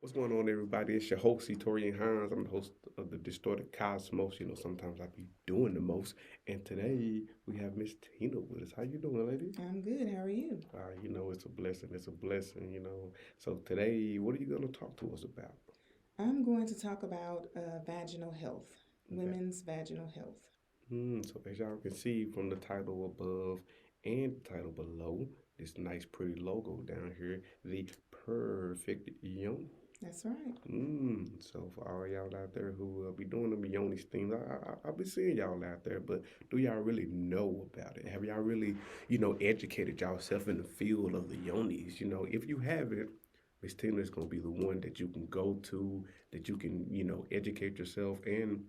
What's going on, everybody? It's your host, Torian Hines. I'm the host of the Distorted Cosmos. Sometimes I be doing the most. And today we have Miss Tina with us. How you doing, lady? I'm good. How are you? It's a blessing. It's a blessing. So today, what are you going to talk to us about? I'm going to talk about vaginal health, Okay. women's vaginal health. So as y'all can see from the title above and the title below, this nice pretty logo down here, the perfect yoni. That's right. So for all y'all out there who be doing them Yoni Steams, I'll be seeing y'all out there, but do y'all really know about it? Have y'all really, educated yourself in the field of the Yonis? If you haven't, Miss Tina is gonna be the one that you can go to, that you can, educate yourself and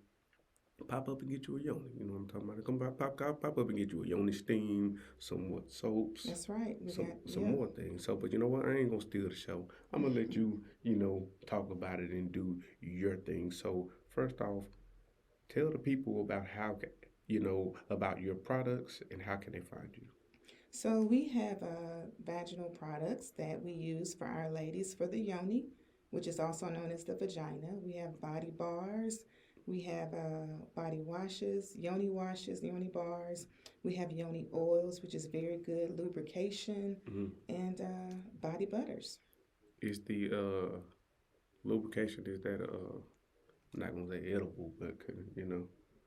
pop up and get you a yoni. You know what I'm talking about? Come pop up and get you a yoni steam, some what soaps, That's right. We some got, some yep. more things. So, but you know what? I ain't gonna steal the show. I'm gonna let you, talk about it and do your thing. So first off, tell the people about about your products and how can they find you. So we have vaginal products that we use for our ladies for the yoni, which is also known as the vagina. We have body bars. We have body washes, yoni bars. We have yoni oils, which is very good lubrication, hmm and body butters. Is the lubrication is that I'm not gonna say edible, but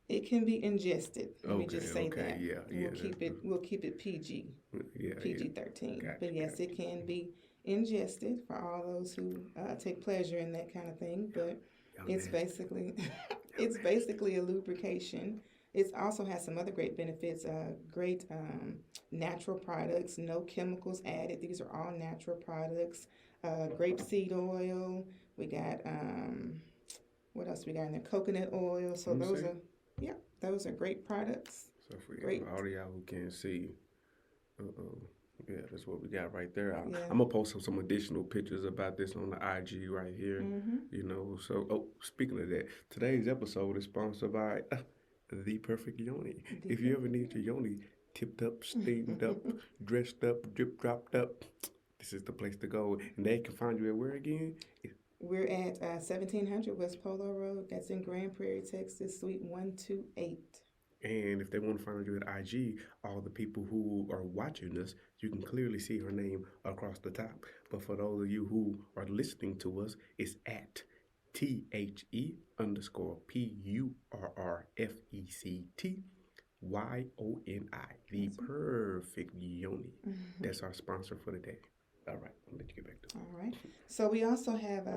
It can be ingested. Let me okay, just say okay, that. yeah, And yeah, we'll keep it PG, yeah, yeah. PG 13. Gotcha, But yes, it gotcha. can be ingested for all those who take pleasure in that kind of thing. But Y'all it's nasty. basically Y'all it's nasty. basically a lubrication. It also has some other great benefits. Great natural products, no chemicals added. These are all natural products. Grapeseed oil. We got what else we got in there? Coconut oil. So Let me those see. are, yeah, those are great products. So for Great. all of y'all who can't see, uh-oh. Yeah, that's what we got right there. Yeah. I'm gonna post some additional pictures about this on the IG right here. Mm-hmm. Speaking of that, today's episode is sponsored by The Perfect Yoni. The If you ever perfect need your yoni tipped up, steamed up, dressed up, drip dropped up, this is the place to go. And they can find you at where again? We're at 1700 West Polo Road. That's in Grand Prairie, Texas, Suite 128. And if they want to find you at IG, all the people who are watching us, you can clearly see her name across the top. But for those of you who are listening to us, it's at THE_PURRFECTYONI, the That's perfect Yoni. it. That's our sponsor for the day. All right, I'll let you get back to All right. So we also have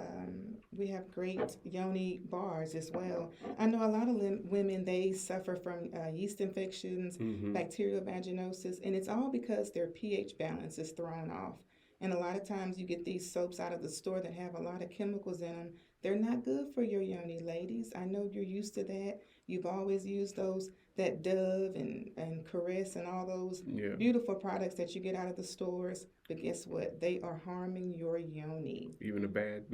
we have great yoni bars as well. I know a lot of women they suffer from yeast infections, it. bacterial vaginosis, and it's all because their pH balance is thrown off. And a lot of times you get these soaps out of the store that have a lot of chemicals in them. They're not good for your yoni, ladies. I know you're used to that. You've always used those that Dove and Caress and all those Yeah. beautiful products that you get out of the stores. But guess what? They are harming your yoni. Even the bad,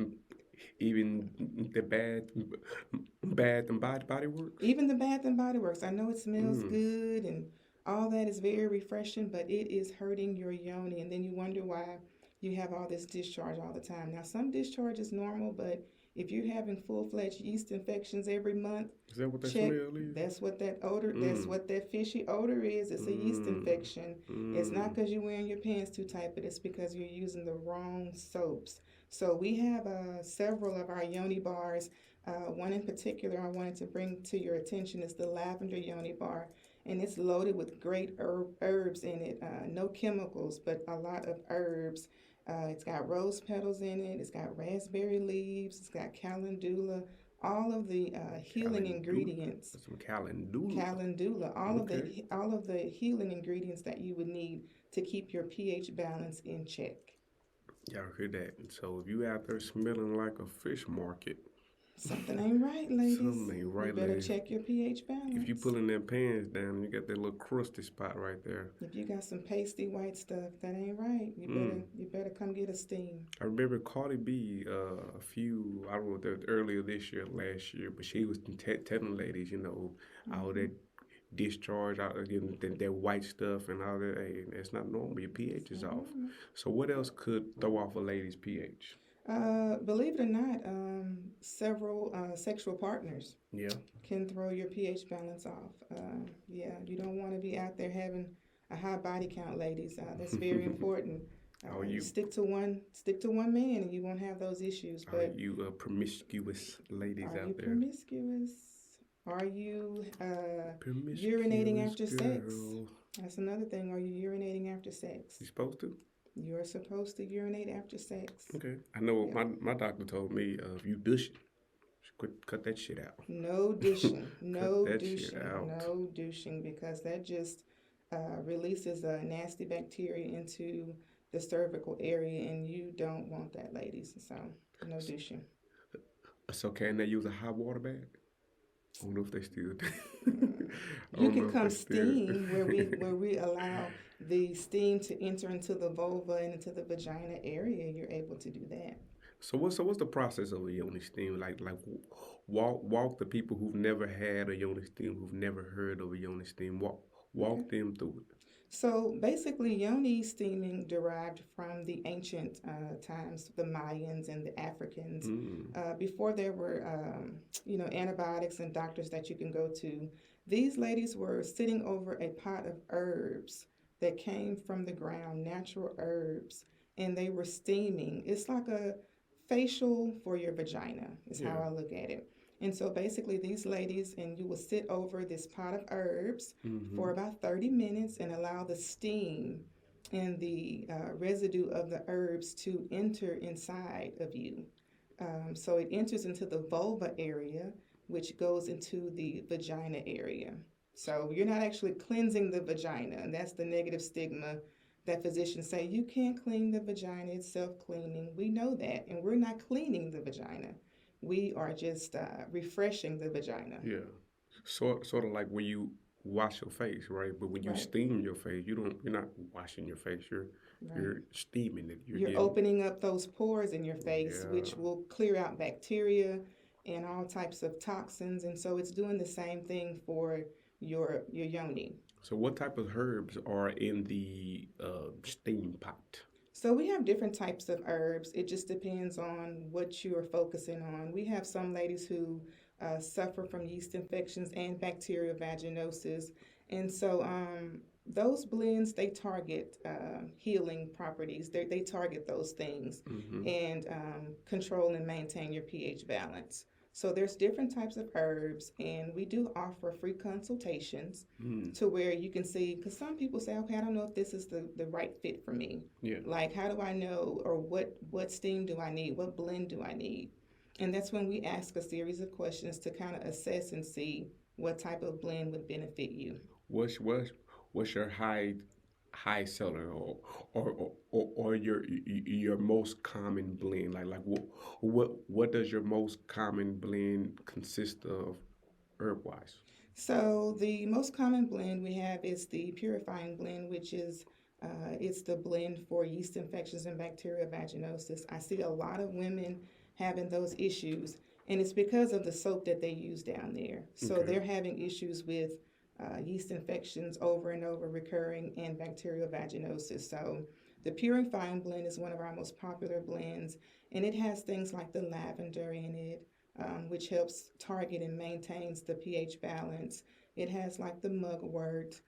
even the bad and body works. Even the Bath and Body Works. I know it smells Mm. good and all that is very refreshing, but it is hurting your yoni. And then you wonder why you have all this discharge all the time. Now, some discharge is normal, but if you're having full-fledged yeast infections every month, Is that what that check. smell is? That's Mm. what that fishy odor is. It's a yeast Mm. infection. It's not Mm. because you're wearing your pants too tight, but it's because you're using the wrong soaps. So we have several of our yoni bars. One in particular I wanted to bring to your attention is the lavender yoni bar, and it's loaded with great herbs in it. No chemicals, but a lot of herbs. It's got rose petals in it. It's got raspberry leaves. It's got calendula. All of the healing Calendula. ingredients, That's some calendula. calendula, Okay. all of the healing ingredients that you would need to keep your pH balance in check. Y'all hear that? So if you out there smelling like a fish market, Something ain't right, something ladies. ain't You right, better ladies. check your pH If you balance. pulling them pants down, you got that little crusty spot right there. If you got some pasty white stuff, that ain't right. Mm. You better come get a steam. I remember Cardi B I don't know if that was earlier this year, last year, but she was telling ladies, all Hmm. that discharge out again that white stuff and all that. Hey, that's not normal. Your It's pH is not off. normal. So what else could throw off a lady's pH? Believe it or not, several sexual partners Yeah. can throw your pH balance off. Yeah, you don't want to be out there having a high body count, ladies. That's very important. Are You you stick to one man, and you won't have those issues. are But you promiscuous ladies are you out there? promiscuous? Are you urinating Promiscuous after sex? girl. That's another thing. Are you urinating after sex? You supposed to? You're supposed to urinate after sex. Okay. I know Yep. my doctor told me if you douche, quit cut that shit out. No douching, Cut no that shit douching, out. no douching, because that just releases a nasty bacteria into the cervical area, and you don't want that, ladies. So, no douching. So can they use a hot water bag? I don't know if they still do. I You don't can know if they come still. steam where we allow the steam to enter into the vulva and into the vagina area. You're able to do that. So what's the process of a Yoni steam? Like walk the people who've never had a Yoni steam, who've never heard of a Yoni steam. Okay. Walk them through it. So basically, yoni steaming derived from the ancient times, the Mayans and the Africans. Mm. Before there were, antibiotics and doctors that you can go to, these ladies were sitting over a pot of herbs that came from the ground, natural herbs, and they were steaming. It's like a facial for your vagina, is how Yeah. I look at it. And so basically, these ladies, and you will sit over this pot of herbs Mm-hmm. for about 30 minutes and allow the steam and the residue of the herbs to enter inside of you. So it enters into the vulva area, which goes into the vagina area. So you're not actually cleansing the vagina, and that's the negative stigma that physicians say you can't clean the vagina, it's self cleaning. We know that, and we're not cleaning the vagina. We are just refreshing the vagina. Yeah. Sort of like when you wash your face, right? But when you Right, steam your face, you're not washing your face. right. You're steaming it. You're You're getting opening up those pores in your face, yeah. which will clear out bacteria and all types of toxins. And so it's doing the same thing for your yoni. So what type of herbs are in the steam pot? So we have different types of herbs. It just depends on what you are focusing on. We have some ladies who suffer from yeast infections and bacterial vaginosis, and so those blends they target healing properties. They target those things Mm-hmm. and control and maintain your pH balance. So there's different types of herbs, and we do offer free consultations Mm. to where you can see, because some people say, okay, I don't know if this is the right fit for me. Yeah. Like, how do I know, or what steam do I need? What blend do I need? And that's when we ask a series of questions to kind of assess and see what type of blend would benefit you. What's your high seller or your most common blend? Like what does your most common blend consist of herb wise? So the most common blend we have is the purifying blend, which is it's the blend for yeast infections and bacterial vaginosis. I see a lot of women having those issues, and it's because of the soap that they use down there. So Okay. they're having issues with yeast infections over and over recurring and bacterial vaginosis. So the purifying blend is one of our most popular blends, and it has things like the lavender in it, which helps target and maintains the pH balance. It has like the mugwort,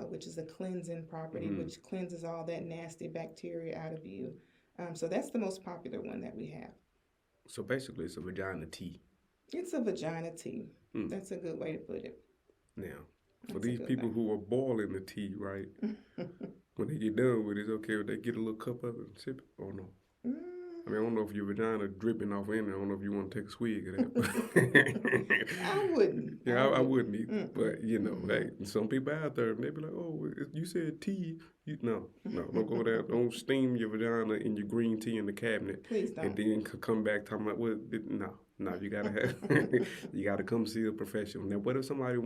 which is a cleansing property, Mm. which cleanses all that nasty bacteria out of you. So that's the most popular one that we have. So basically, it's a vagina tea. It's a vagina tea. Mm. That's a good way to put it. Now, for That's a these good people who are boiling the tea, right? one. When they get done with it, it's okay if they get a little cup of it and sip it or no. I mean, I don't know if your vagina dripping off in there. I don't know if you want to take a swig of that. I wouldn't. Yeah, I I wouldn't. wouldn't either. Mm-mm. But you know, Mm-mm. like some people out there, they be like, "Oh, you said tea." No, don't go there. Don't steam your vagina in your green tea in the cabinet, Please and don't. then come back talking about what? No, you gotta have, you gotta come see a professional. Now, what if somebody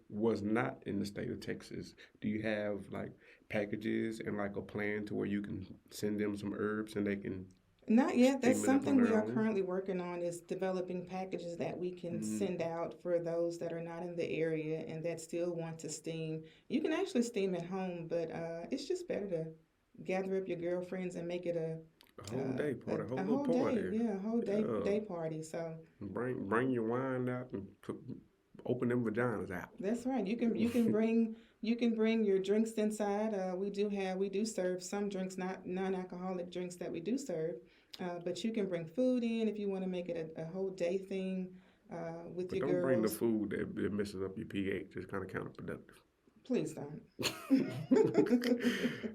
was not in the state of Texas? Do you have like packages and like a plan to where you can send them some herbs and they can Not yet. That's steam it up on something we their are own? currently working on, is developing packages that we can Mm, send out for those that are not in the area and that still want to steam. You can actually steam at home, but it's just better to gather up your girlfriends and make it A whole day party, a whole A little whole day, party. yeah, a whole Yeah. day party. So Bring your wine out and open them vaginas out. that's right. You can bring your drinks inside. We do serve some drinks, not non-alcoholic drinks that we do serve, but you can bring food in if you want to make it a whole day thing with But your don't bring the girls. food that messes up your pH. It's kind of counterproductive. Please don't.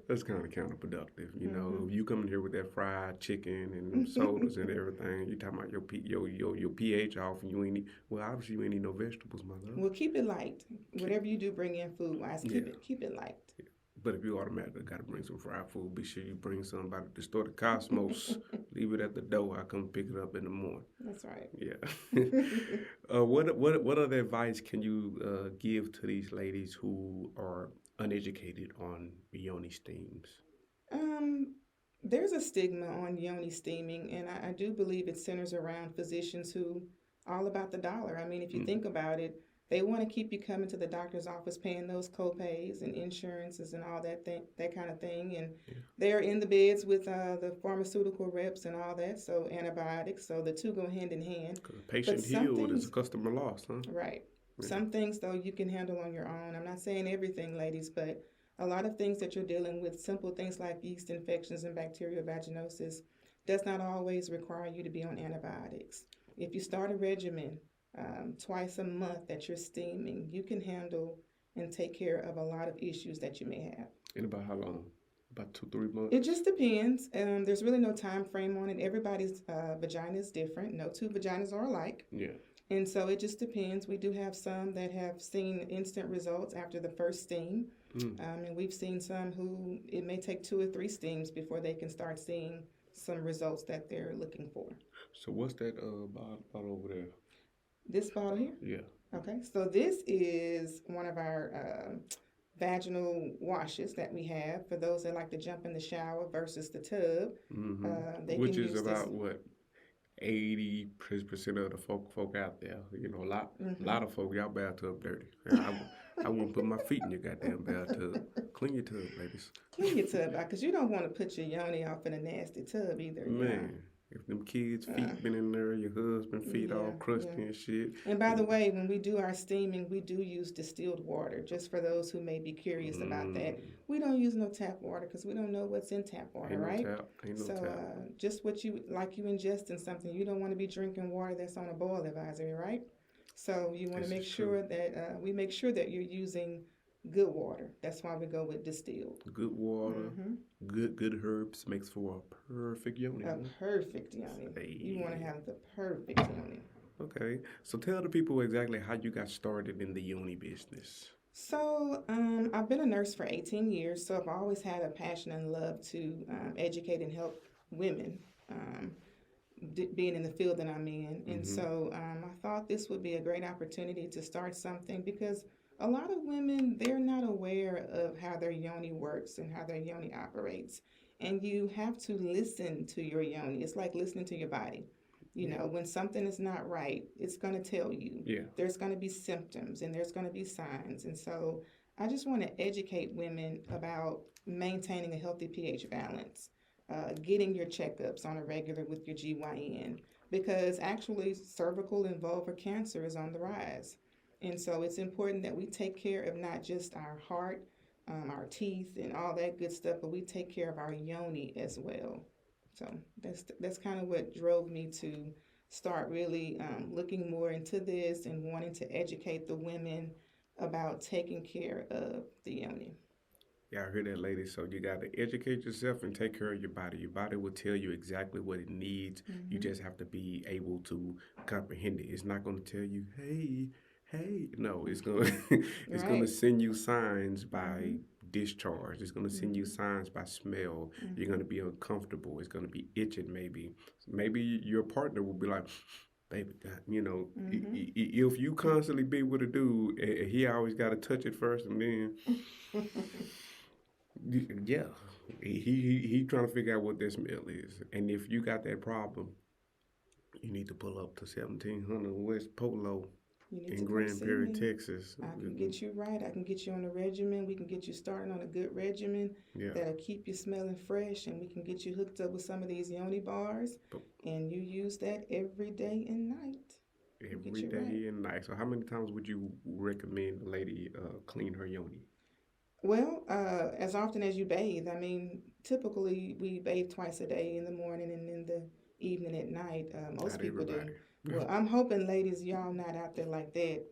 That's kind of counterproductive. You know, Hmm. if you come in here with that fried chicken and them sodas and everything, you talking about your pH off, and you ain't well, obviously you ain't eat no vegetables, my love. Well, keep it light. Whatever you do, bring in food wise. Yeah. Keep it light. But if you automatically got to bring some fried food, be sure you bring somebody to store the cosmos. Leave it at the door. I come pick it up in the morning. That's right. Yeah. What other advice can you give to these ladies who are uneducated on Yoni Steams? Um, there's a stigma on yoni steaming, and I do believe it centers around physicians who all about the dollar. I mean, if you Mm, think about it, they want to keep you coming to the doctor's office, paying those co-pays and insurances and all that kind of thing, and yeah, they're in the beds with the pharmaceutical reps and all that, so antibiotics. So the two go hand in hand. because a But patient some healed is a things, customer lost, huh? right? Yeah. Some things though you can handle on your own. I'm not saying everything, ladies, but a lot of things that you're dealing with, simple things like yeast infections and bacterial vaginosis, does not always require you to be on antibiotics. If you start a regimen twice a month that you're steaming, you can handle and take care of a lot of issues that you may have. In about how long? About 2, 3 It months. just depends. There's really no time frame on it. Everybody's vagina is different. No two vaginas are alike. Yeah. And so it just depends. We do have some that have seen instant results after the first steam. Mm. And we've seen some who it may take 2 or 3 steams before they can start seeing some results that they're looking for. So what's that bottle over there? This bottle here, Yeah. okay, so this is one of our vaginal washes that we have for those that like to jump in the shower versus the tub. Mm-hmm. They can Which is use this. about what 80% of the folk out there. You know, a Hmm. lot of folk y'all bathtub dirty. I won't put my feet in your goddamn bathtub. Clean your tub, ladies. Clean your tub out because you don't want to put your yoni off in a nasty tub either, you know. Man, if them kids' Uh, feet been in there, your husband feet all yeah, crusty yeah. and shit. And by the way, when we do our steaming, we do use distilled water, just for those who may be curious about that. Mm, We don't use no tap water because we don't know what's in tap water, ain't no right? tap. Ain't no So tap. just what you like, you ingest in something. You don't want to be drinking water that's on a boil advisory, right? So you want to This make is true. sure that we make sure that you're using good water. That's why we go with distilled. Good water, Hmm. good herbs makes for a perfect yoni. A Huh? perfect yoni. You want to Hey. have the perfect yoni. Okay, so tell the people exactly how you got started in the yoni business. So, I've been a nurse for 18 years, so I've always had a passion and love to educate and help women, being in the field that I'm in. And Mm-hmm. so I thought this would be a great opportunity to start something because a lot of women, they're not aware of how their yoni works and how their yoni operates. And you have to listen to your yoni. It's like listening to your body. You Yeah. know, when something is not right, it's going to tell you. Yeah. There's going to be symptoms and there's going to be signs. And so I just want to educate women about maintaining a healthy pH balance, getting your checkups on a regular with your GYN, because actually cervical and vulvar cancer is on the rise. And so it's important that we take care of not just our heart, our teeth, and all that good stuff, but we take care of our yoni as well. So that's kind of what drove me to start really looking more into this and wanting to educate the women about taking care of the yoni. Y'all hear that, ladies? So you got to educate yourself and take care of your body. Your body will tell you exactly what it needs. You Hmm. just have to be able to comprehend it. It's not going to tell you, hey. No, it's going to it's going to Right. send you signs by Hmm. discharge. It's going to send you Hmm. signs by smell. You're Hmm. going to be uncomfortable. It's going to be itching maybe. Maybe your partner will be like, baby, God, you know, Hmm. if you constantly be with a dude, he always got to touch it first and then yeah, he trying to figure out what that smell is, and if you got that problem, you need to pull up to 1700 West Polo. You need in to come Grand see Prairie, me. Texas. I can get you right. I can get you on a regimen. We can get you started on a good regimen Yeah, that'll keep you smelling fresh, and we can get you hooked up with some of these Yoni bars, but and you use that every day and night. We'll get every you right. day and night. So, how many times would you recommend a lady clean her yoni? Well, as often as you bathe. I mean, typically we bathe twice a day in the morning and in the evening at night. Most Not people do. everybody. Well, I'm hoping, ladies, y'all not out there like that,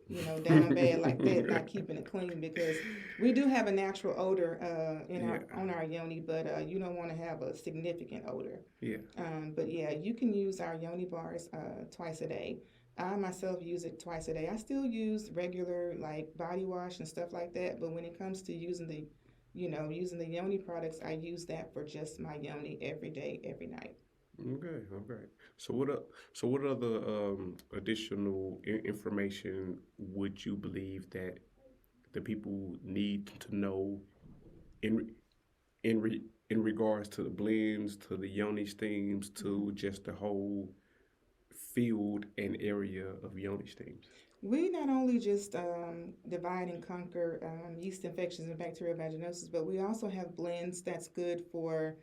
down bad like that, not keeping it clean because we do have a natural odor in Yeah, our on our yoni, but you don't want to have a significant odor. yeah. But yeah, you can use our yoni bars twice a day. I myself use it twice a day. I still use regular like body wash and stuff like that, but when it comes to using the yoni products, I use that for just my yoni every day, every night. Okay, okay. So what other additional information would you believe that the people need to know in in re, in regards to the blends, to the Yoni steams, Mhm. to just the whole field and area of Yoni steams? We not only just divide and conquer yeast infections and bacterial vaginosis, but we also have blends that's good for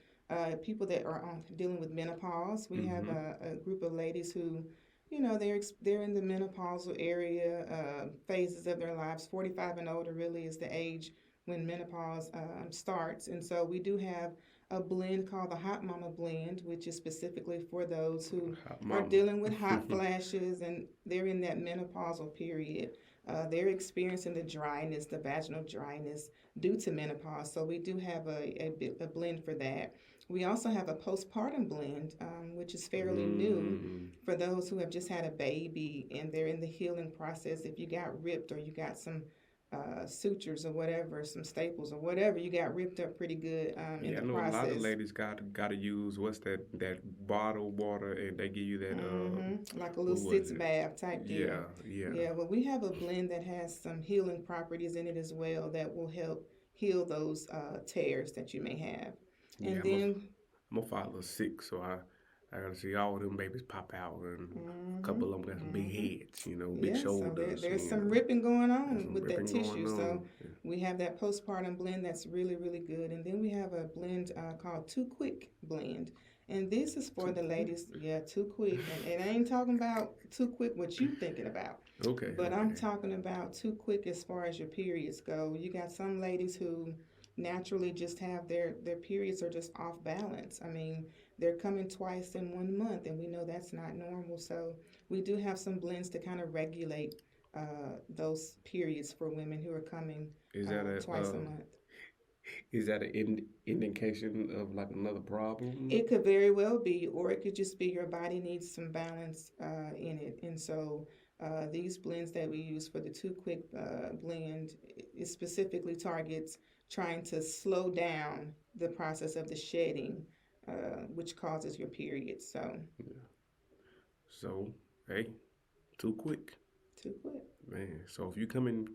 people that are dealing with menopause. We have Mm-hmm. a group of ladies who, they're in the menopausal area phases of their lives. 45 and older really is the age when menopause starts, and so we do have a blend called the Hot Mama blend, which is specifically for those who Hot are mama. dealing with hot flashes and they're in that menopausal period. They're experiencing the dryness, the vaginal dryness due to menopause. So we do have a blend for that. We also have a postpartum blend, which is fairly new Mm, for those who have just had a baby and they're in the healing process. If you got ripped or you got some sutures or whatever, some staples or whatever, you got ripped up pretty good in yeah, I the know a lot of process. ladies got to use what's that bottled water, and they give you that Like a little what was sitz it? bath type Yeah, deal. yeah. Yeah, well, we have a blend that has some healing properties in it as well that will help heal those tears that you may have. Yeah, And then, I'm a father of six, so I gotta see all of them babies pop out, and a hmm couple of them got some big hmm heads, big yeah, so shoulders, there's some ripping going there's on some with that ripping going tissue. on. So we have that postpartum blend that's really, really good. And then we have a blend called Too Quick blend. And this is for Too the quick. ladies, yeah, too quick. And I ain't talking about too quick what you thinking about. Okay, But I'm okay. talking about too quick as far as your periods go. You got some ladies who naturally just have their periods are just off balance. I mean, they're coming twice in 1 month, and we know that's not normal. So we do have some blends to kind of regulate those periods for women who are coming Is that a twice a month. is that an indication of like another problem? It could very well be, or it could just be your body needs some balance in it. And so these blends that we use for the Too Quick blend, it specifically targets trying to slow down the process of the shedding, which causes your period. So, Yeah. So, hey, too quick. Too Quick. Man, so if you coming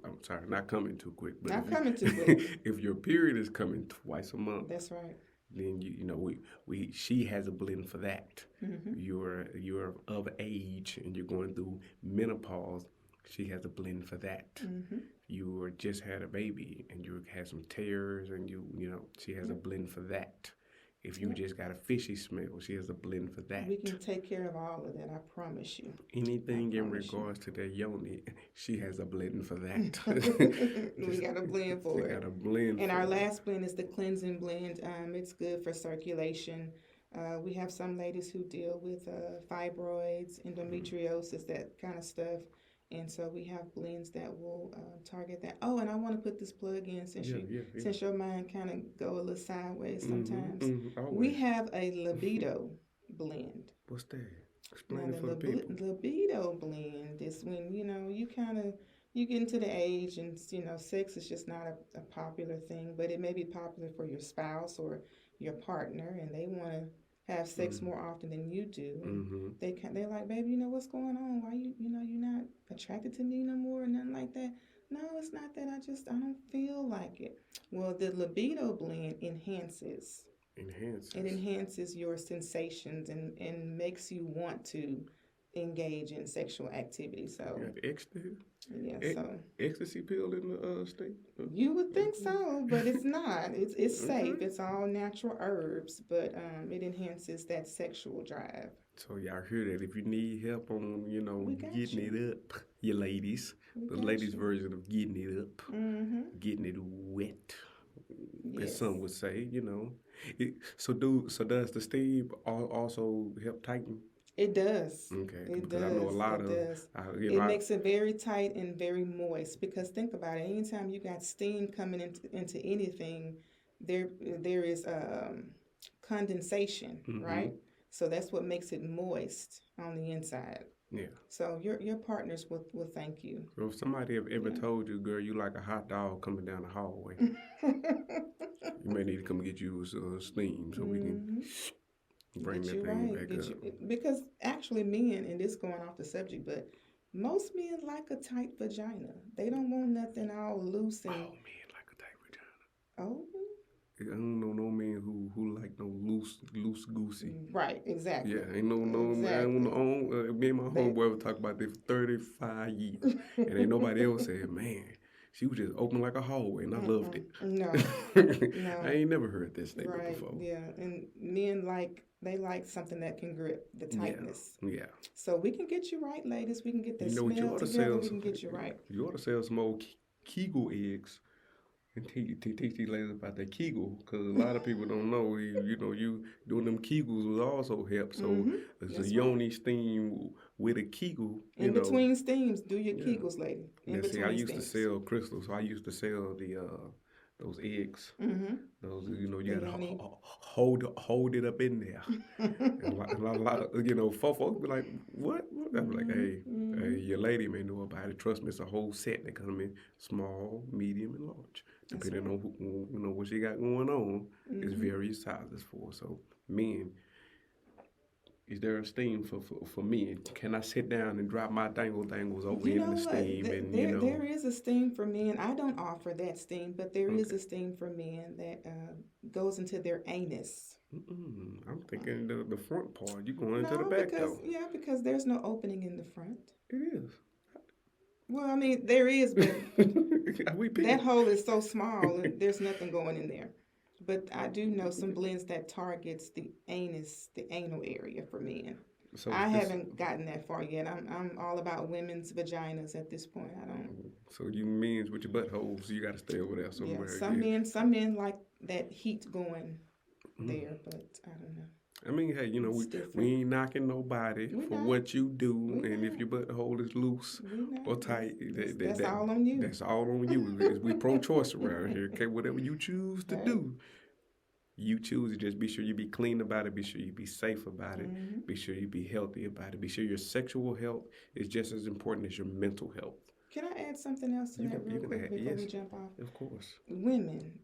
I'm sorry, not coming too quick, but Not if you coming too quick. if your period is coming twice a month, That's right. then we she has a blend for that. Hmm. You're of age and you're going through menopause. She has a blend for that. Hmm. You were just had a baby and you had some tears and she has a Yep. blend for that. If you Yep. just got a fishy smell, she has a blend for We that. can take care of all of that. I promise you. I Anything in promise you. regards to that yoni, she has a blend for that. We Just got a blend she for got it. a blend And for our it. last blend is the cleansing blend. It's good for circulation. We have some ladies who deal with fibroids, endometriosis, that kind of stuff. And so we have blends that will target that. Oh, and I want to put this plug in since Yeah, yeah, yeah. your mind kind of go a little sideways sometimes. We Always. have a libido blend. What's that? Now Explain it the for the people. libido blend is when you kind of you get into the age and sex is just not a popular thing, but it may be popular for your spouse or your partner, and they want to have sex Mm-hmm. more often than you do, and Mm-hmm. they're like, baby, what's going on? Why you're not attracted to me no more, or nothing like that. No, it's not that. I don't feel like it. Well, the libido blend enhances it Enhances. enhances your sensations and makes you want to engage in sexual activity. You So got the ecstasy, yeah, e- so ecstasy pill in the state. you would think so, but it's not. It's Okay. safe. It's all natural herbs, but it enhances that sexual drive. So y'all hear that? If you need help on, We got getting you. it up, you ladies, We the got ladies' you. version of getting it up, Mm-hmm. getting it wet, as Yes. some would say. So does the steam also help tighten? It does. Okay, It because I know a does. lot It of, does. I, you know, It I, makes it very tight and very moist because think about it. Anytime you got steam coming into anything, there is condensation, mm-hmm, right? So that's what makes it moist on the inside. yeah. So your partners will thank you. So if somebody have ever Yeah. told you, girl, you like a hot dog coming down the hallway, you may need to come get you a steam so we can hmm bring Get that you thing right. back Get up. you because actually men, and this going off the subject, but most men like a tight vagina. They don't want nothing all loose and Oh man, like a tight vagina. oh I don't know no man who like no loose goosey. right, Yeah, exactly. ain't no man. Exactly. Me and my They homeboy ever talk about this for 35 years, and ain't nobody else said, man, she was just open like a hallway, and I loved it. no, I no. ain't never heard that statement Right, before. yeah. And men like something that can grip the Yeah, tightness. yeah. So we can get you right, ladies. We can get You that know what? You smell ought to together. sell. We can get you right. You ought to sell some old Kegel eggs and teach these ladies about that Kegel, because a lot of people don't know. You doing them Kegels will also help. So Mm-hmm. it's a That's right. Yoni steam with a Kegel. In between steams, do your Yeah. Kegels, lady. In Yeah. See, I between used to steams. sell crystals. So I used to sell the those eggs. Mm-hmm. Those you The gotta yoni. hold it up in there. And a lot of folks be like, what? I'm like, Mm-hmm. hey, Mm-hmm. your lady may know about it. Trust me, it's a whole set that come in small, medium, and large, That's depending right. on what she got going on. It's Mm-hmm. various sizes for. So, men, is there a steam for men? Can I sit down and drop my dangles over You in the know what? steam and There is a steam for men. I don't offer that steam, but there is okay. a steam for men that goes into their anus. I'm thinking the front part. You going into the No, back though? because there's no opening in the front. It is. Well, I mean there is, but We that pee. hole is so small, and there's nothing going in there. But I do know some blends that targets the anus, the anal area for men. So I this. haven't gotten that far yet. I'm all about women's vaginas at this point. I don't. So you means with your butthole, so you got to stay over there Yeah, somewhere. Yeah. some men like that heat going Mm. there, but I don't know. I mean, hey, It's we different. ain't knocking nobody We for not. what you do, We and if not. your butthole is loose We or not. tight, That's all on you. that's all on you. We pro-choice around here. Okay, whatever you choose to Hey. do, you choose it. Just be sure you be clean about it. Be sure you be safe about it. hmm Be sure you be healthy about it. Be sure your sexual health is just as important as your mental health. Can I add something else to that real You can quick add before we yes, jump off? of course. Women,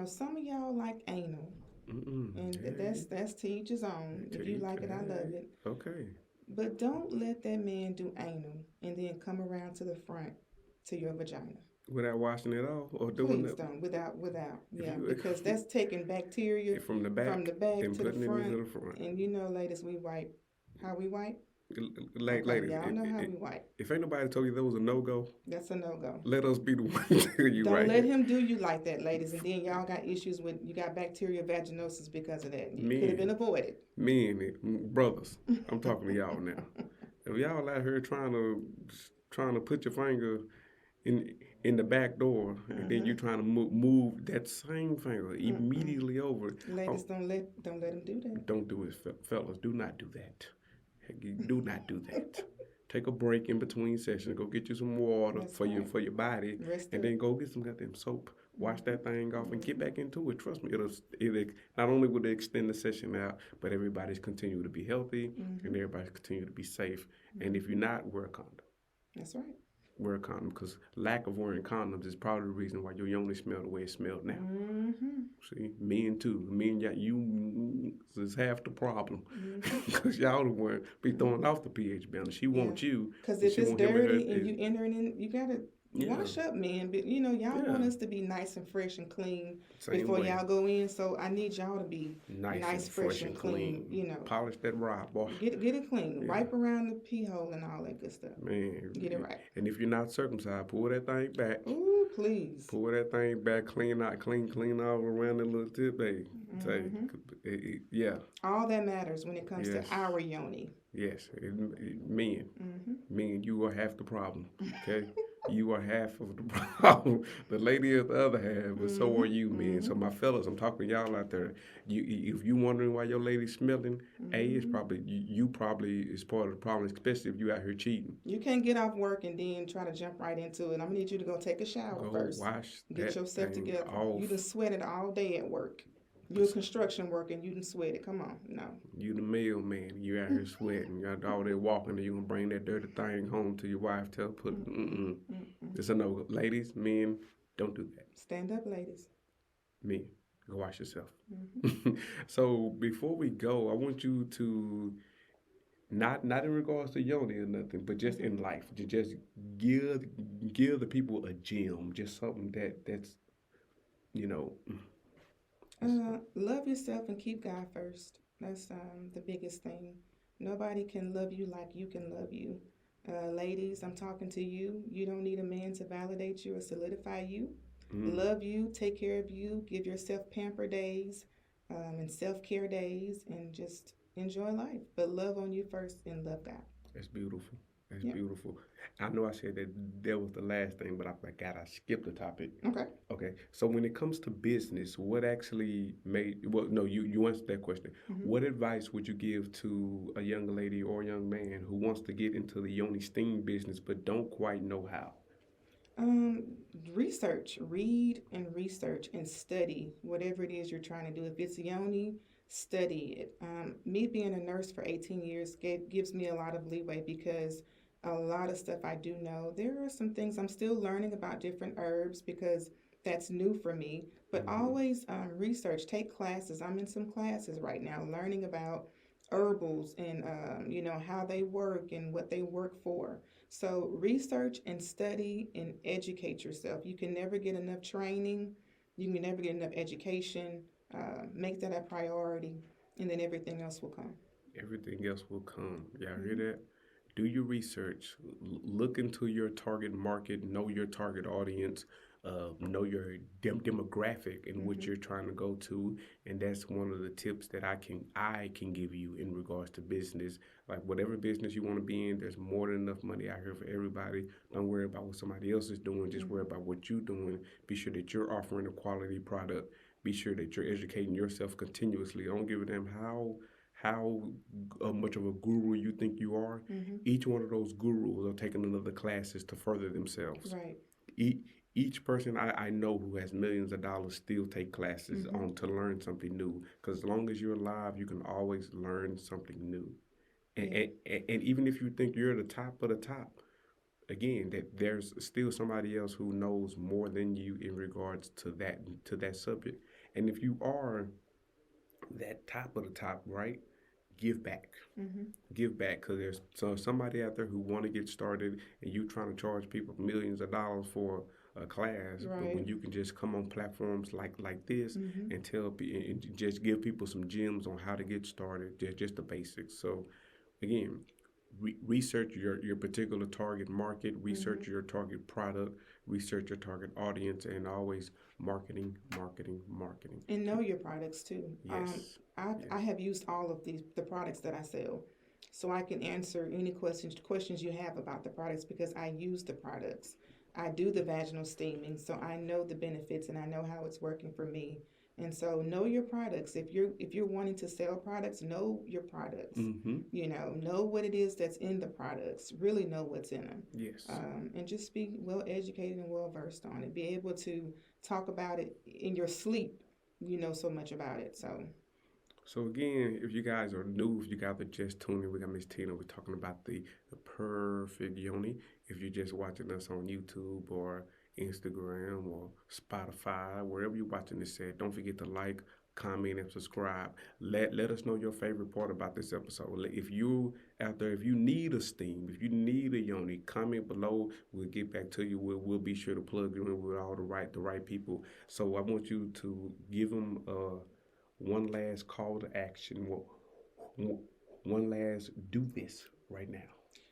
some of y'all like anal, and Hey, that's to each his own. If you like it, I love hey. it. Okay. But don't let that man do anal and then come around to the front to your vagina. Without washing it off or doing Please it don't. Without. if Yeah, you because that's taking bacteria from the from back the back and to the putting it front. into the front. And ladies, we wipe. How we wipe? Okay, Ladies, y'all know how we wipe. if ain't nobody told you that was a no go, That's a no go. let us be the one to tell you Don't right let here. him do you like that, ladies. And then y'all got issues with you got bacterial vaginosis because of that. You could have been avoided. Men, brothers, I'm talking to y'all now. If y'all out here trying to put your finger in the back door, and then you trying to move that same finger immediately over. Ladies, Oh, don't let him do that. don't do it, fellas. Do not do that. Do not do that. Take a break in between sessions. Go get you some water That's for right. your body, Rest and up. then go get some goddamn soap. Wash that thing off and get back into it. Trust me, it'll not only will it extend the session out, but everybody's continue to be healthy and everybody's continue to be safe. And if you're not, wear a condom. That's right. Wear a condom, because lack of wearing condoms is probably the reason why your yoni smell the way it smells now. Mm-hmm. See, men too. Men, you is half the problem, Mm-hmm. because y'all the one be throwing off the pH balance. She Yeah. wants you, Because and if she it's want him and her. dirty and you entering in, you gotta Yeah, Wash up, man. But y'all want yeah. us to be nice and fresh and clean Same before way. y'all go in. So I need y'all to be Nice nice, and fresh, fresh and and clean. clean. Polish that rod, boy. Get it clean. Yeah, Wipe around the pee hole and all that good stuff. man. Get it right. And if you're not circumcised, pull that thing back. Ooh, please. Pull that thing back, clean out, clean all around the little tip, baby. Say, Hmm. yeah, All that matters when it comes to yes, our yoni. yes. Men, Hmm. men, you are half the problem. Okay, you are half of the problem. The lady is the other half, but so are Hmm. you, men. Hmm. So my fellas, I'm talking to y'all out there. If you wondering why your lady's smelling, it's Hmm. probably you. Probably is part of the problem, especially if you out here cheating. You can't get off work and then try to jump right into it. I'm gonna need you to go take a shower Go first. wash Get that yourself thing together. You done off. sweated all day at work. You're a construction worker and you done sweated. Come on, no. You the mailman. You out here sweating. You got all there walking, and you gonna bring that dirty thing home to your wife. Tell her put. Mm-mm, Mm-mm. mm-mm. It's a no. Ladies, men, don't do that. Stand up, ladies. Men, go wash yourself. Hmm. So before we go, I want you to not in regards to Yoni or nothing, but just Hmm. in life, to just give give the people a gem, just something that's you know. It's, Love yourself and keep God first. That's the biggest thing. Nobody can love you like you can love you. Ladies, I'm talking to you. You don't need a man to validate you or solidify you. mm, Love you, take care of you, give yourself pamper days and self care days, and just enjoy life. But love on you first and love God. that's beautiful. That's Yeah. beautiful. I know I said that was the last thing, but I forgot I skipped the topic. Okay. Okay, so when it comes to business, what actually made, well, no, you answered that question. Hmm. What advice would you give to a young lady or a young man who wants to get into the Yoni Steam business but don't quite know how? Um, Research, read and research and study whatever it is you're trying to do. If it's yoni, study it. Me being a nurse for 18 years gives me a lot of leeway because a lot of stuff I do know. There are some things I'm still learning about different herbs because that's new for me. But Hmm. always research, take classes. I'm in some classes right now learning about herbals and how they work and what they work for. So research and study and educate yourself. You can never get enough training. You can never get enough education. Make that a priority, and then everything else will come. Everything else will come. Y'all hear Hmm. that? Do your research. Look into your target market. Know your target audience. Know your demographic in which Hmm. you're trying to go to, and that's one of the tips that I can give you in regards to business. Like whatever business you want to be in, there's more than enough money out here for everybody. Don't worry about what somebody else is doing. Just worry Hmm. about what you're doing. Be sure that you're offering a quality product. Be sure that you're educating yourself continuously. I don't give a damn how much of a guru you think you are. Hmm. Each one of those gurus are taking another classes to further themselves. Right. E- each person I know who has millions of dollars still take classes Hmm. on to learn something new. Because as long as you're alive, you can always learn something new. And, Yeah. and, and even if you think you're the top of the top, again, that there's still somebody else who knows more than you in regards to that subject. And if you are that top of the top, right? Give back, Hmm. give back, because there's somebody out there who want to get started, and you trying to charge people millions of dollars for a class, but when Right. you can just come on platforms like this Hmm. and and just give people some gems on how to get started, just the basics. So again, research your particular target market, Hmm. research your target product, research your target audience, and always marketing, marketing, marketing. And know your products too. Yes, I yes. have used all of the products that I sell, so I can answer any questions you have about the products because I use the products. I do the vaginal steaming, so I know the benefits and I know how it's working for me. And so know your products. If you're wanting to sell products, know your products. Mm-hmm. Know what it is that's in the products. Really know what's in them, Yes. and just be well educated and well versed on it. Be able to talk about it in your sleep. You know so much about it. So So again, if you guys are new, if you guys are just tuning, we got Miss Tina. We're talking about the perfect yoni. If you're just watching us on YouTube or Instagram or Spotify, wherever you're watching this at, don't forget to like, comment, and subscribe. Let us know your favorite part about this episode. If you out there, if you need a steam, if you need a yoni, comment below. We'll get back to you. We'll be sure to plug you in with all the right people. So I want you to give them one last call to action. One last do this right now.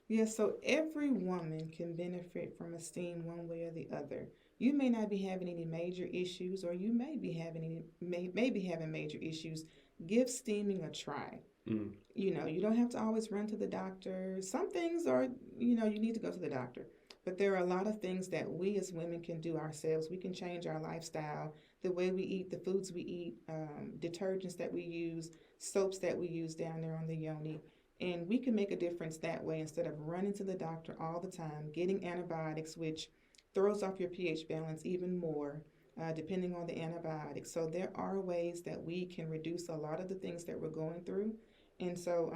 Yeah, so every woman can benefit from a steam one way or the other. You may not be having any major issues, or you may be having may be having major issues. Give steaming a try. Mm. You don't have to always run to the doctor. Some things are, you need to go to the doctor. But there are a lot of things that we as women can do ourselves. We can change our lifestyle, the way we eat, the foods we eat, detergents that we use, soaps that we use down there on the yoni. And we can make a difference that way instead of running to the doctor all the time, getting antibiotics, which throws off your pH balance even more, depending on the antibiotics. So there are ways that we can reduce a lot of the things that we're going through. And so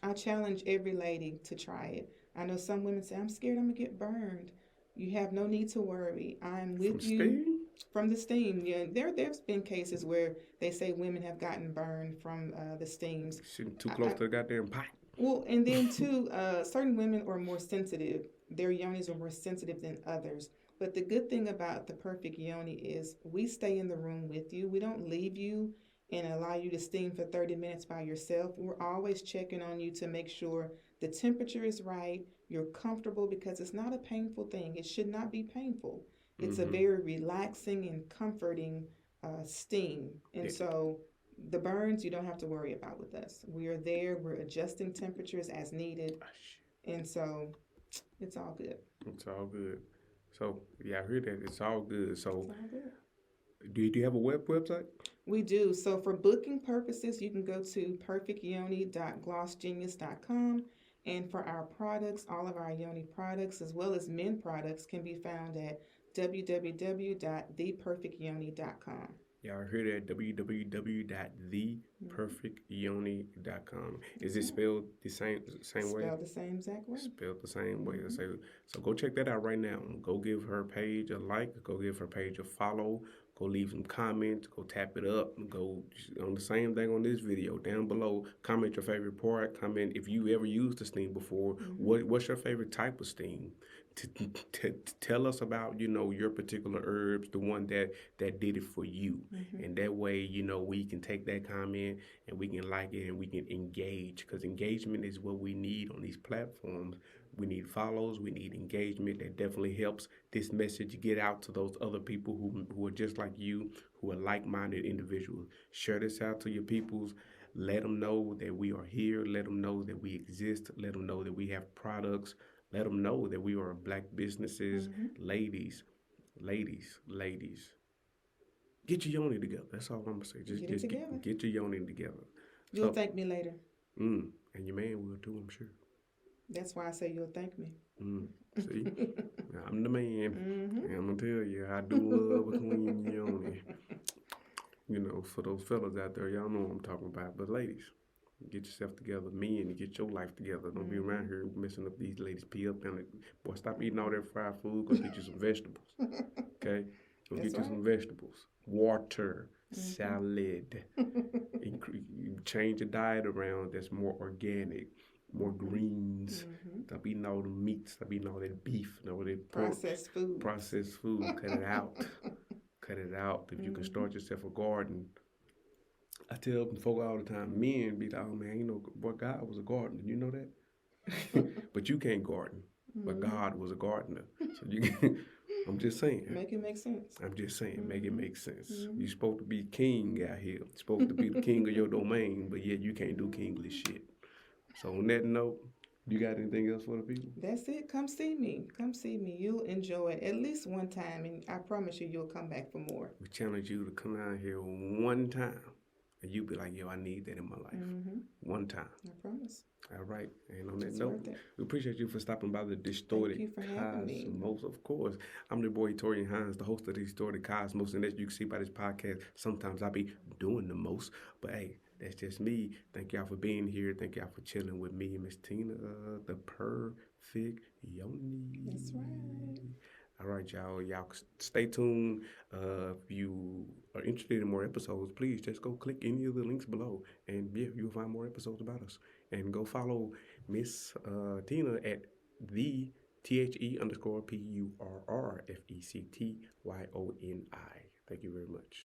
I challenge every lady to try it. I know some women say, I'm scared I'm going to get burned. You have no need to worry. I'm From with you steam? from the steam. Yeah, there's been cases where they say women have gotten burned from the steams. Sitting too I, close I, to the goddamn pot. well, and then too, certain women are more sensitive. Their yonis are more sensitive than others. But the good thing about the perfect yoni is we stay in the room with you. We don't leave you and allow you to steam for 30 minutes by yourself. We're always checking on you to make sure the temperature is right, you're comfortable, because it's not a painful thing. It should not be painful. It's a Mm-hmm. very relaxing and comforting steam. And Yeah. so the burns you don't have to worry about with us. We are there, we're adjusting temperatures as needed. Ah, And so it's all good. it's all good. So yeah, I heard that it's all good. So It's all good. do you have a website? We do. So for booking purposes, you can go to perfectyoni.glossgenius.com. And for our products, all of our Yoni products, as well as men products, can be found at www.theperfectyoni.com. Yeah, I heard that www.theperfectyoni.com. Is it That's right. spelled the same way? Spelled the same exact way. Spelled the same way. Mm-hmm. So go check that out right now. Go give her page a like. Go give her page a follow. Go leave some comments. Go tap it up. Go on the same thing on this video down below. Comment your favorite part. Comment if you ever used the steam before. Mm-hmm. What's your favorite type of steam? Tell us about your particular herbs, the one that did it for you, Mm-hmm. and that way we can take that comment and we can like it and we can engage, because engagement is what we need on these platforms. We need follows, we need engagement. That definitely helps this message get out to those other people who are just like you, who are like-minded individuals. Share this out to your peoples. Let them know that we are here. Let them know that we exist. Let them know that we have products. Let them know that we are black businesses. Mm-hmm. Ladies, get your yoni together. That's all I'm gonna say. Get it Just together. get your yoni together. You'll So, thank me later. and your man will too, I'm sure. That's why I say you'll thank me. See, I'm the man. Mm-hmm. And I'm gonna tell you, I do love a clean yoni. For those fellas out there, y'all know what I'm talking about. But ladies, get yourself together. Men, get your life together. Don't be around here messing up these ladies' pee up. And boy, stop eating all that fried food. Go get you some vegetables. Okay? Go That's get you some vegetables. Water, salad. Change your diet around that's more organic, more greens. Mm-hmm. Stop eating all the meat. Stop eating all that beef and all that pork. Processed food. Processed food. Cut it out. Cut it out. If you can start yourself a garden. I tell folk all the time, men be like, oh man, boy, God was a gardener. You know that? But you can't garden. But God was a gardener. So I'm just saying. Make it make sense. I'm just saying, make it make sense. You're supposed to be king out here. You're supposed to be the king of your domain, but yet you can't do kingly shit. So on that note, you got anything else for the people? That's it. Come see me. Come see me. You'll enjoy it at least one time, and I promise you'll come back for more. We challenge you to come out here one time, and you be like, yo, I need that in my life. One time. I promise. All right. And on that It's note, worth it. we appreciate you for stopping by the Distorted Thank you for having me. Cosmos. Of course, I'm the boy Torian Hines, the host of the Distorted Cosmos, and as you can see by this podcast, sometimes I be doing the most. But hey, that's just me. Thank y'all for being here. Thank y'all for chilling with me and Miss Tina, the perfect Yoni. That's right. All right, y'all. Y'all stay tuned. If you are interested in more episodes, please just go click any of the links below, and yeah, you'll find more episodes about us. And go follow Miss Tina at the THE_PURRFECTYONI. Thank you very much.